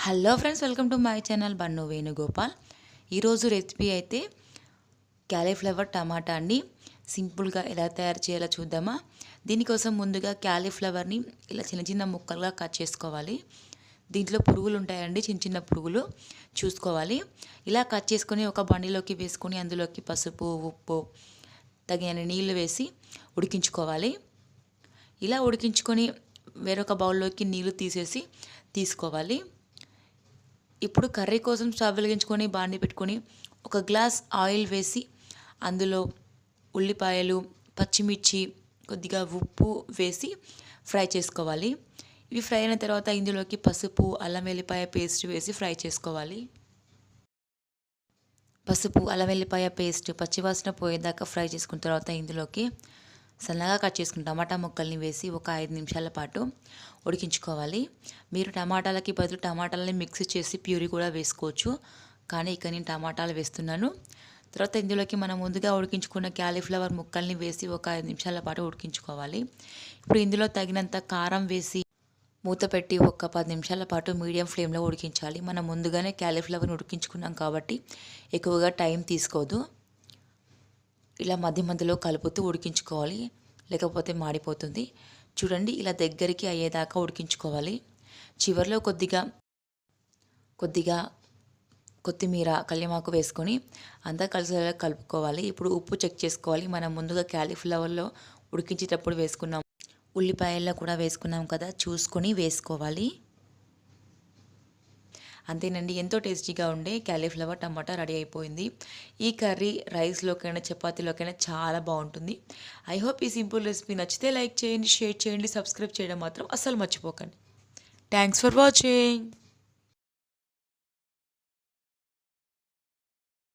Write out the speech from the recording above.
Hello friends, welcome to my channel Bannu Venugopal. ఈరోజు recipe అయితే cauliflower టమాటా అండి. సింపుల్గా ఎలా తయారు చేయాలో చూద్దామా. దీనికోసం ముందుగా క్యాలీఫ్లవర్ని ఇలా చిన్న చిన్న ముక్కలుగా కట్ చేసుకోవాలి. దీంట్లో పురుగులు ఉంటాయండి, చిన్న చిన్న పురుగులు చూసుకోవాలి. ఇలా కట్ చేసుకొని ఒక బండిలోకి వేసుకొని అందులోకి పసుపు, ఉప్పు, తగిన నీళ్లు వేసి ఉడికించుకోవాలి. ఇలా ఉడికించుకొని వేరొక బౌల్లోకి నీళ్లు తీసుకోవాలి. ఇప్పుడు కర్రీ కోసం స్టవ్ వెలిగించుకొని బాండి పెట్టుకొని ఒక గ్లాస్ ఆయిల్ వేసి అందులో ఉల్లిపాయలు, పచ్చిమిర్చి, కొద్దిగా ఉప్పు వేసి ఫ్రై చేసుకోవాలి. ఇవి ఫ్రై అయిన తర్వాత ఇందులోకి పసుపు, అల్లం వెల్లిపాయ పేస్ట్ వేసి ఫ్రై చేసుకోవాలి. పసుపు, అల్లం వెల్లిపాయ పేస్ట్ పచ్చివాసన పోయేదాకా ఫ్రై చేసుకున్న తర్వాత ఇందులోకి సన్నగా కట్ చేసుకున్న టమాటా ముక్కల్ని వేసి ఒక 5 నిమిషాల పాటు ఉడికించుకోవాలి. మీరు టమాటాలకి బదులు టమాటాలని మిక్స్ చేసి ప్యూరీ కూడా వేసుకోవచ్చు, కానీ ఇక్కడ నేను టమాటాలు వేస్తున్నాను. తర్వాత ఇందులోకి మనం ముందుగా ఉడికించుకున్న క్యాలీఫ్లవర్ ముక్కల్ని వేసి ఒక 5 నిమిషాల పాటు ఉడికించుకోవాలి. ఇప్పుడు ఇందులో తగినంత కారం వేసి మూత పెట్టి ఒక 10 నిమిషాల పాటు మీడియం ఫ్లేమ్లో ఉడికించాలి. మనం ముందుగానే క్యాలీఫ్లవర్ని ఉడికించుకున్నాం కాబట్టి ఎక్కువగా టైం తీసుకోదు. ఇలా మధ్య మధ్యలో కలుపుతూ ఉడికించుకోవాలి, లేకపోతే మాడిపోతుంది. చూడండి, ఇలా దగ్గరికి అయ్యేదాకా ఉడికించుకోవాలి. చివరిలో కొద్దిగా కొత్తిమీర, కల్యమాకు వేసుకొని అంతా కలిసేలా కలుపుకోవాలి. ఇప్పుడు ఉప్పు చెక్ చేసుకోవాలి. మనం ముందుగా క్యాలీఫ్లవర్లో ఉడికించేటప్పుడు వేసుకున్నాం, ఉల్లిపాయల్లో కూడా వేసుకున్నాం కదా, చూసుకొని వేసుకోవాలి. అంతేనండి, ఎంతో టేస్టీగా ఉండే క్యాలీఫ్లవర్ టమాటా రెడీ అయిపోయింది. ఈ కర్రీ రైస్లోకైనా చపాతీలోకైనా చాలా బాగుంటుంది. ఐ హోప్ ఈ సింపుల్ రెసిపీ నచ్చితే లైక్ చేయండి, షేర్ చేయండి, సబ్స్క్రైబ్ చేయడం మాత్రం అస్సలు మర్చిపోకండి. Thanks for watching.